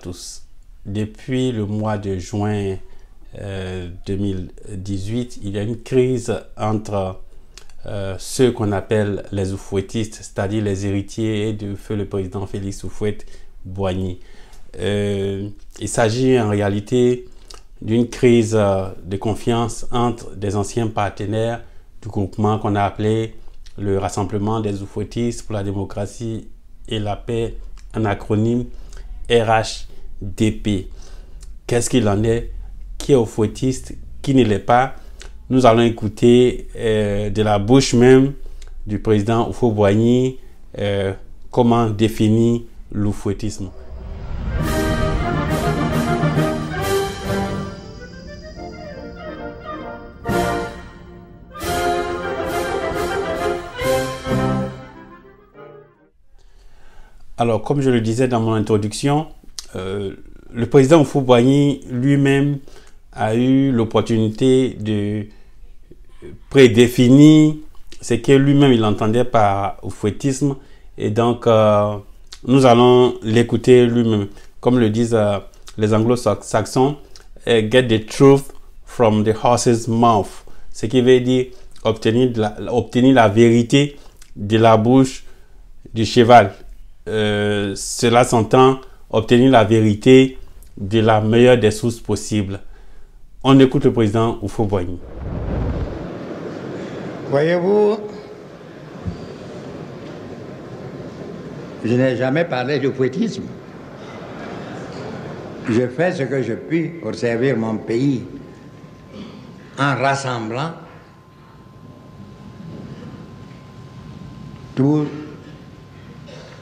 tous. Depuis le mois de juin 2018, il y a une crise entre ceux qu'on appelle les oufouettistes, c'est-à-dire les héritiers de feu le président Félix Houphouët-Boigny. Il s'agit en réalité d'une crise de confiance entre des anciens partenaires du groupement qu'on a appelé le Rassemblement des oufouettistes pour la démocratie et la paix, un acronyme RHDP. Qu'est-ce qu'il en est? Qui est oufouettiste? Qui ne l'est pas? Nous allons écouter de la bouche même du président Houphouët-Boigny comment définir l'oufouettisme. Alors, comme je le disais dans mon introduction, le président Houphouët-Boigny lui-même a eu l'opportunité de prédéfinir ce que lui-même il entendait par oufouettisme, et donc nous allons l'écouter lui-même. Comme le disent les anglo-saxons, get the truth from the horse's mouth, ce qui veut dire obtenir la vérité de la bouche du cheval. Cela s'entend obtenir la vérité de la meilleure des sources possibles. On écoute le président Houphouët-Boigny. Voyez-vous, je n'ai jamais parlé de fouettisme. Je fais ce que je puis pour servir mon pays en rassemblant toutes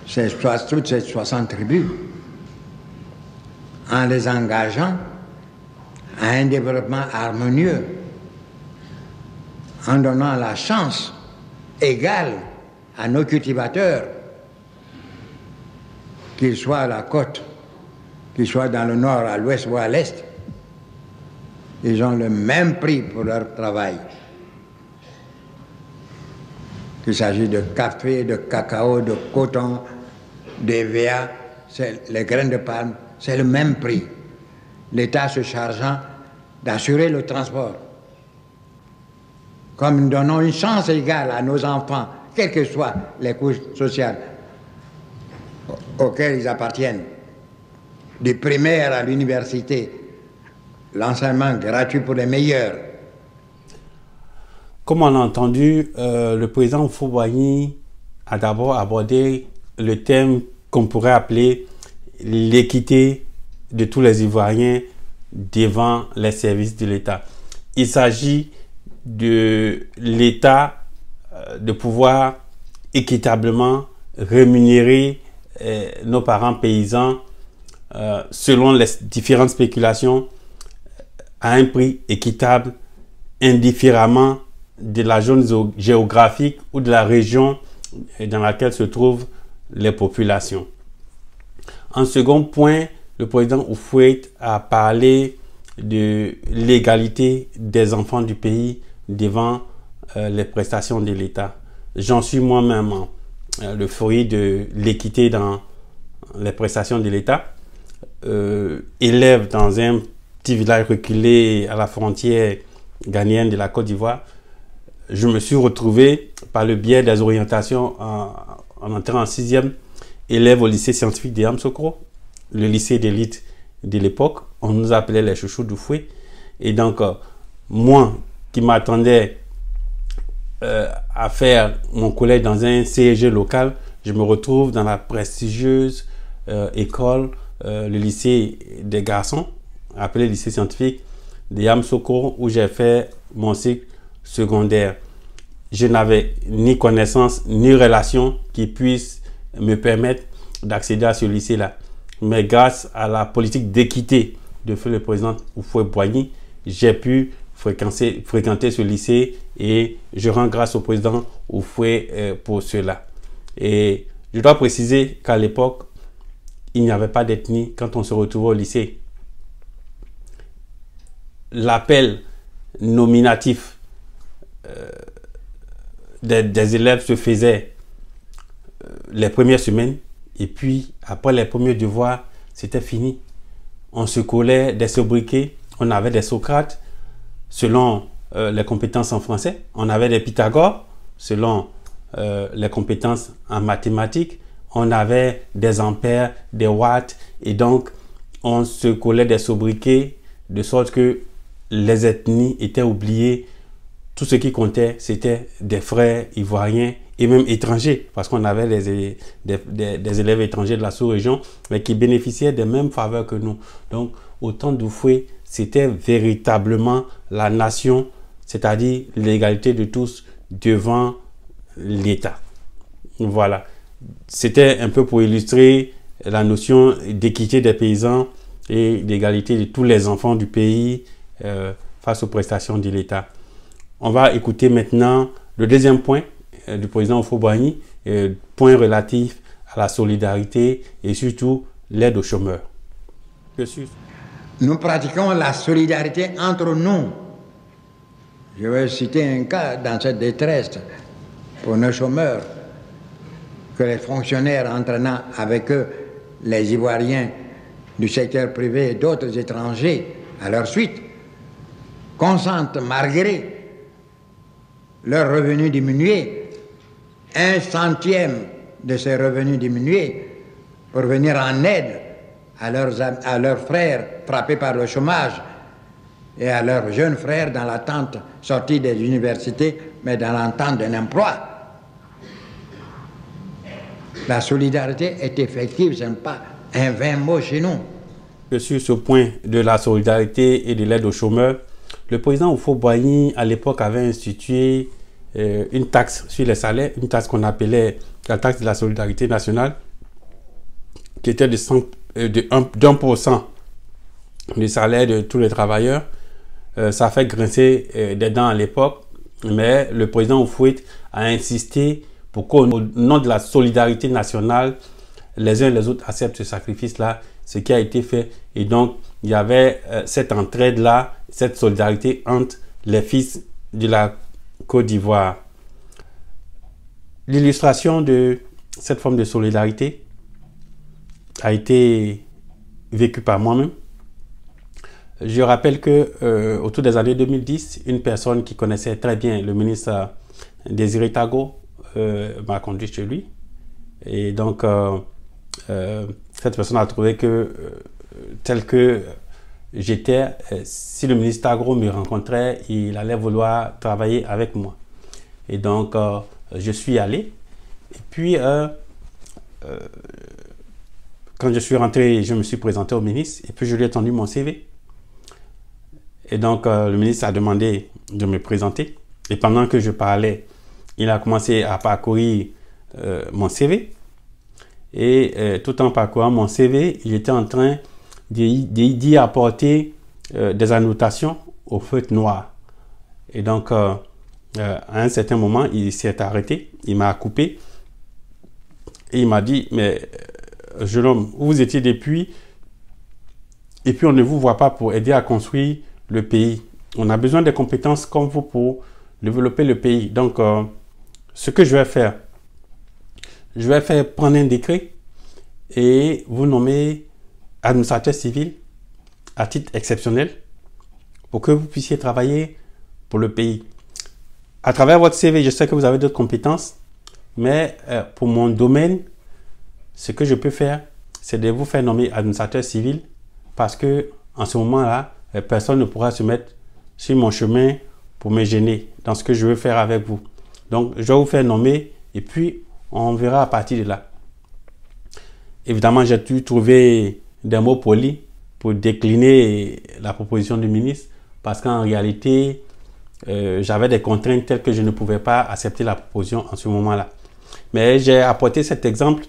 ces 60 tribus, en les engageant à un développement harmonieux, en donnant la chance égale à nos cultivateurs, qu'ils soient à la côte, qu'ils soient dans le nord, à l'ouest ou à l'est. Ils ont le même prix pour leur travail. Qu'il s'agit de café, de cacao, de coton, d'EVA, les graines de palme, c'est le même prix. L'État se chargeant d'assurer le transport. Comme nous donnons une chance égale à nos enfants, quelles que soient les couches sociales auxquelles ils appartiennent, du primaire à l'université, l'enseignement gratuit pour les meilleurs. Comme on a entendu, le président Houphouët-Boigny a d'abord abordé le thème qu'on pourrait appeler l'équité de tous les Ivoiriens devant les services de l'État. Il s'agit de l'État de pouvoir équitablement rémunérer nos parents paysans selon les différentes spéculations à un prix équitable, indifféremment de la zone géographique ou de la région dans laquelle se trouvent les populations. En second point, le président Houphouët a parlé de l'égalité des enfants du pays devant les prestations de l'État. J'en suis moi-même le fruit de l'équité dans les prestations de l'État. Élève dans un petit village reculé à la frontière ghanéenne de la Côte d'Ivoire, je me suis retrouvé par le biais des orientations en entrant en 6e, élève au lycée scientifique de Yamoussoukro, le lycée d'élite de l'époque. On nous appelait les chouchous d'Houphouët. Et donc, moi qui m'attendais à faire mon collège dans un CEG local, je me retrouve dans la prestigieuse école, le lycée des garçons, appelé lycée scientifique de Yamoussoukro, où j'ai fait mon cycle secondaire. Je n'avais ni connaissance ni relation qui puisse me permettre d'accéder à ce lycée-là. Mais grâce à la politique d'équité de feu le président Houphouët-Boigny, j'ai pu fréquenter ce lycée, et je rends grâce au président Houphouët pour cela. Et je dois préciser qu'à l'époque, il n'y avait pas d'ethnie quand on se retrouvait au lycée. L'appel nominatif des élèves se faisait les premières semaines, et puis après les premiers devoirs, c'était fini. on se collait des sobriquets, on avait des Socrates selon les compétences en français, on avait des Pythagore selon les compétences en mathématiques, on avait des ampères, des watts, et donc on se collait des sobriquets de sorte que les ethnies étaient oubliées. Tout ce qui comptait, c'était des frères ivoiriens et même étrangers, parce qu'on avait des élèves étrangers de la sous-région, mais qui bénéficiaient des mêmes faveurs que nous. Donc, au temps d'Houphouët, c'était véritablement la nation, c'est-à-dire l'égalité de tous devant l'État. Voilà. C'était un peu pour illustrer la notion d'équité des paysans et d'égalité de tous les enfants du pays face aux prestations de l'État. On va écouter maintenant le deuxième point du président Houphouët-Boigny, point relatif à la solidarité et surtout l'aide aux chômeurs. Nous pratiquons la solidarité entre nous. Je vais citer un cas dans cette détresse pour nos chômeurs, que les fonctionnaires entraînant avec eux les Ivoiriens du secteur privé et d'autres étrangers à leur suite consentent, malgré leurs revenus diminués, 1/100 de ces revenus diminués pour venir en aide à leurs frères frappés par le chômage et à leurs jeunes frères dans l'attente sortis des universités, mais dans l'attente d'un emploi. La solidarité est effective, ce n'est pas un vain mot chez nous. Sur ce point de la solidarité et de l'aide aux chômeurs, le président Houphouët-Boigny, à l'époque, avait institué une taxe sur les salaires, une taxe qu'on appelait la taxe de la solidarité nationale, qui était de 1% du salaire de tous les travailleurs. Ça fait grincer des dents à l'époque, mais le président Houphouët a insisté pour qu'au nom de la solidarité nationale, les uns et les autres acceptent ce sacrifice-là, ce qui a été fait. Et donc, il y avait cette entraide-là, cette solidarité entre les fils de la Côte d'Ivoire. L'illustration de cette forme de solidarité a été vécue par moi-même. Je rappelle que autour des années 2010, une personne qui connaissait très bien le ministre Désiré Tago m'a conduit chez lui. Et donc, cette personne a trouvé que, tel que j'étais, si le ministre Tago me rencontrait, il allait vouloir travailler avec moi. Et donc, je suis allé. Et puis, quand je suis rentré, je me suis présenté au ministre et puis je lui ai tendu mon CV. Et donc, le ministre a demandé de me présenter. Et pendant que je parlais, il a commencé à parcourir mon CV. Et tout en parcourant mon CV, il était en train d'y apporter des annotations au feutre noir. Et donc, à un certain moment, il s'est arrêté, il m'a coupé. Et il m'a dit, mais jeune homme, où vous étiez depuis? Et puis on ne vous voit pas pour aider à construire le pays. On a besoin des compétences comme vous pour développer le pays. Donc, ce que je vais faire prendre un décret et vous nommer administrateur civil à titre exceptionnel pour que vous puissiez travailler pour le pays. À travers votre CV, je sais que vous avez d'autres compétences, mais pour mon domaine, ce que je peux faire, c'est de vous faire nommer administrateur civil parce que en ce moment-là, personne ne pourra se mettre sur mon chemin pour me gêner dans ce que je veux faire avec vous. Donc, je vais vous faire nommer et puis on verra à partir de là. Évidemment, j'ai dû trouver des mots polis pour décliner la proposition du ministre parce qu'en réalité, j'avais des contraintes telles que je ne pouvais pas accepter la proposition en ce moment-là. Mais j'ai apporté cet exemple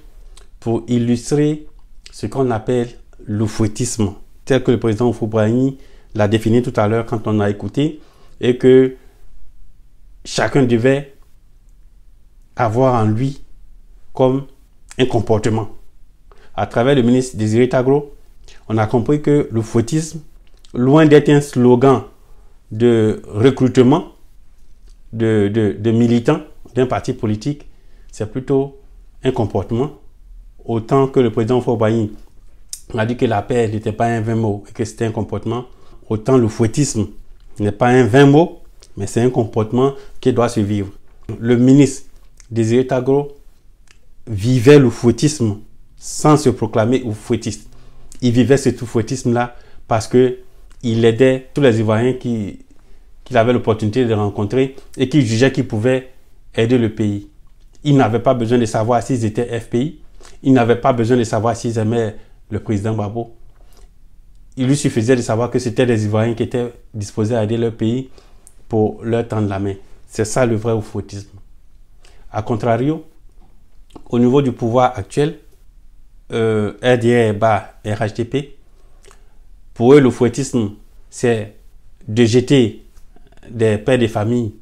pour illustrer ce qu'on appelle l'oufouettisme, tel que le président Houphouët-Boigny l'a défini tout à l'heure quand on a écouté, et que chacun devait avoir en lui comme un comportement. À travers le ministre Désiré Tago, on a compris que l'oufouettisme, loin d'être un slogan de recrutement de militants d'un parti politique, c'est plutôt un comportement. Autant que le président Houphouët-Boigny on a dit que la paix n'était pas un vain mot et que c'était un comportement. Autant le fouettisme n'est pas un vain mot, mais c'est un comportement qui doit se vivre. Le ministre Désiré Tagro vivait le fouettisme sans se proclamer fouettiste. Il vivait ce fouettisme-là parce qu'il aidait tous les Ivoiriens qu'il avait l'opportunité de rencontrer et qu'il jugeait qu'ils pouvaient aider le pays. Il n'avait pas besoin de savoir s'ils étaient FPI. Il n'avait pas besoin de savoir s'ils aimaient le président Gbagbo. Il lui suffisait de savoir que c'était des Ivoiriens qui étaient disposés à aider leur pays pour leur tendre la main. C'est ça le vrai fouettisme. A contrario, au niveau du pouvoir actuel, RDR et RHDP, pour eux, le fouettisme, c'est de jeter des pères de famille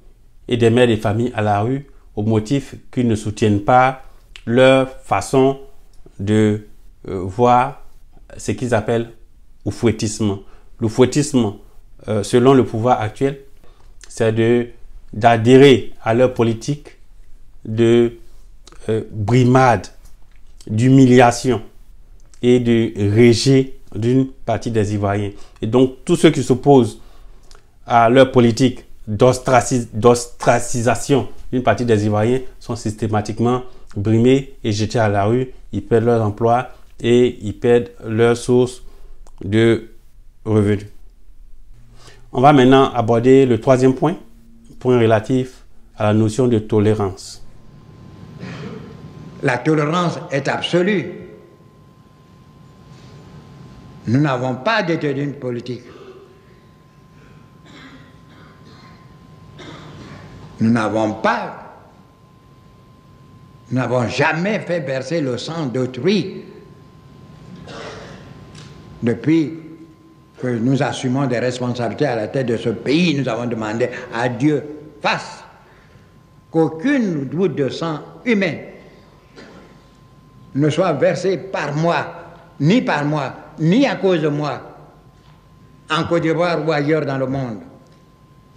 et des mères de famille à la rue au motif qu'ils ne soutiennent pas leur façon de voir ce qu'ils appellent le fouettisme. Le fouettisme, selon le pouvoir actuel, c'est d'adhérer à leur politique de brimade, d'humiliation et de rejet d'une partie des Ivoiriens. Et donc, tous ceux qui s'opposent à leur politique d'ostracisation d'une partie des Ivoiriens sont systématiquement brimés et jetés à la rue. Ils perdent leur emploi et ils perdent leur source de revenus. On va maintenant aborder le troisième point relatif à la notion de tolérance. La tolérance est absolue. Nous n'avons pas d'études politique. Nous n'avons jamais fait verser le sang d'autrui depuis que nous assumons des responsabilités à la tête de ce pays. Nous avons demandé à Dieu face qu'aucune goutte de sang humain ne soit versée par moi, ni à cause de moi, en Côte d'Ivoire ou ailleurs dans le monde.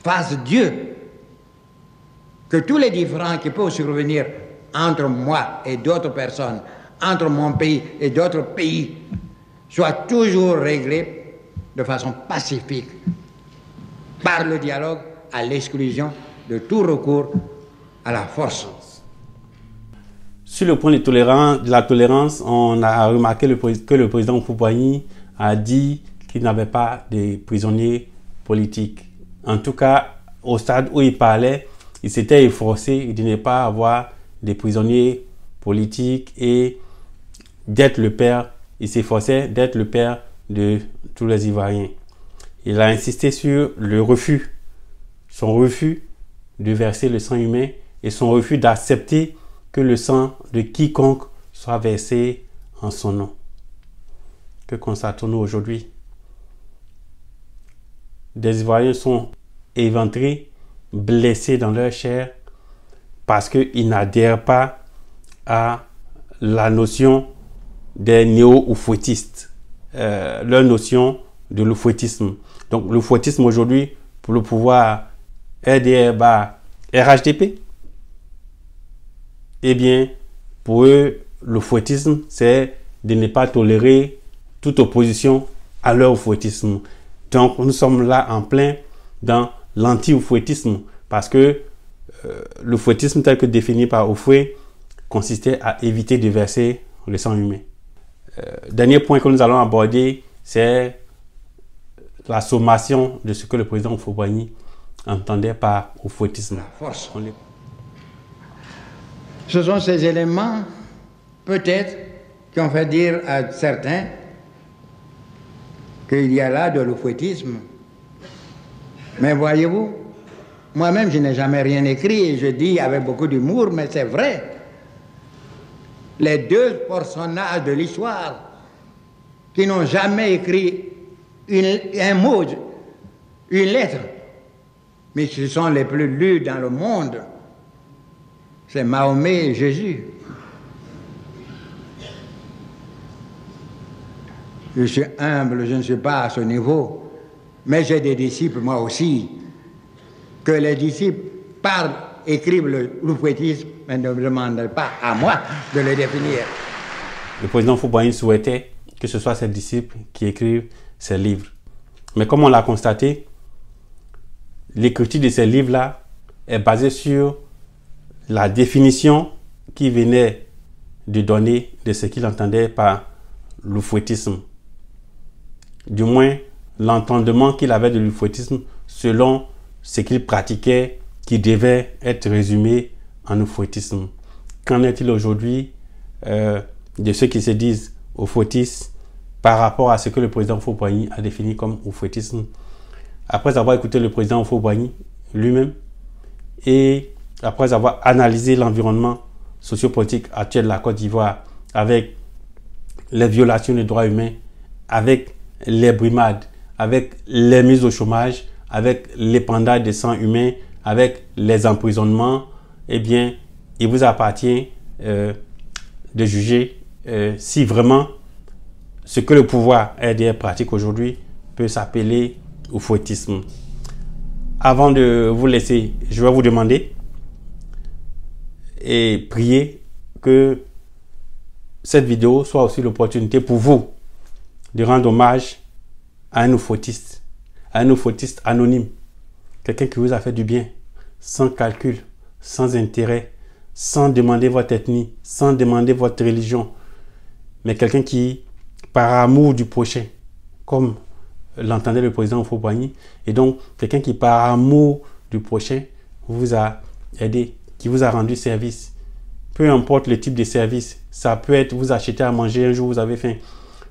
Face Dieu, que tous les différends qui peuvent survenir entre moi et d'autres personnes, entre mon pays et d'autres pays, soient toujours réglés de façon pacifique, par le dialogue, à l'exclusion de tout recours à la force. Sur le point de la tolérance, on a remarqué que le président Houphouët-Boigny a dit qu'il n'avait pas de prisonniers politiques. En tout cas, au stade où il parlait, il s'était efforcé de ne pas avoir des prisonniers politiques et d'être le père. Il s'efforçait d'être le père de tous les Ivoiriens. Il a insisté sur le refus, son refus de verser le sang humain et son refus d'accepter que le sang de quiconque soit versé en son nom. Que constatons-nous aujourd'hui? Des Ivoiriens sont éventrés, blessés dans leur chair parce qu'ils n'adhèrent pas à la notion des néo-oufouettistes, leur notion de l'oufouettisme. Donc le fouettisme aujourd'hui, pour le pouvoir RDR, RHDP, eh bien, pour eux, le fouettisme, c'est de ne pas tolérer toute opposition à leur fouettisme. Donc, nous sommes là en plein dans l'anti-fouettisme parce que le fouettisme tel que défini par Houphouët consistait à éviter de verser le sang humain. Dernier point que nous allons aborder, c'est la sommation de ce que le président Houphouët-Boigny entendait par fouettisme. La force. Ce sont ces éléments, peut-être, qui ont fait dire à certains qu'il y a là de l'oufouettisme. Mais voyez-vous, moi-même, je n'ai jamais rien écrit et je dis avec beaucoup d'humour, mais c'est vrai. Les deux personnages de l'histoire qui n'ont jamais écrit un mot, une lettre, mais qui sont les plus lus dans le monde, c'est Mahomet et Jésus. Je suis humble, je ne suis pas à ce niveau, mais j'ai des disciples, moi aussi, que les disciples parlent, écrivent le fouettisme, mais ne me demandent pas à moi de le définir. Le président Houphouët-Boigny souhaitait que ce soit ses disciples qui écrivent ces livres. Mais comme on l'a constaté, l'écriture de ces livres-là est basée sur la définition qu'il venait de donner de ce qu'il entendait par l'oufouettisme. Du moins, l'entendement qu'il avait de l'oufouettisme selon ce qu'il pratiquait, qui devait être résumé en oufouettisme. Qu'en est-il aujourd'hui de ceux qui se disent oufouettistes par rapport à ce que le président Houphouët-Boigny a défini comme oufouettisme? Après avoir écouté le président Houphouët-Boigny lui-même et après avoir analysé l'environnement sociopolitique actuel de la Côte d'Ivoire avec les violations des droits humains, avec les brimades, avec les mises au chômage, avec l'épandage des sangs humains, avec les emprisonnements, eh bien, il vous appartient de juger si vraiment ce que le pouvoir RDR pratique aujourd'hui peut s'appeler oufouettisme. Avant de vous laisser, je vais vous demander et prier que cette vidéo soit aussi l'opportunité pour vous de rendre hommage à un oufouettiste anonyme, quelqu'un qui vous a fait du bien, sans calcul, sans intérêt, sans demander votre ethnie, sans demander votre religion, mais quelqu'un qui, par amour du prochain, comme l'entendait le président Houphouët-Boigny, et donc quelqu'un qui, par amour du prochain, vous a aidé, qui vous a rendu service. Peu importe le type de service, ça peut être vous acheter à manger un jour vous avez faim,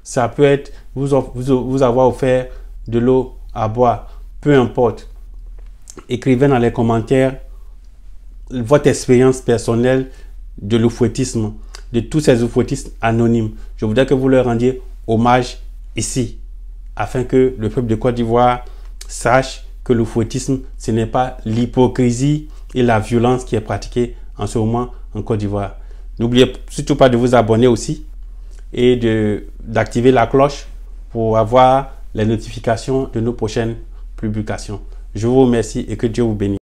ça peut être vous avoir offert de l'eau à boire, peu importe. Écrivez dans les commentaires votre expérience personnelle de l'oufouettisme, de tous ces oufouettistes anonymes. Je voudrais que vous leur rendiez hommage ici, afin que le peuple de Côte d'Ivoire sache que l'oufouettisme, ce n'est pas l'hypocrisie et la violence qui est pratiquée en ce moment en Côte d'Ivoire. N'oubliez surtout pas de vous abonner aussi et d'activer la cloche pour avoir les notifications de nos prochaines publications. Je vous remercie et que Dieu vous bénisse.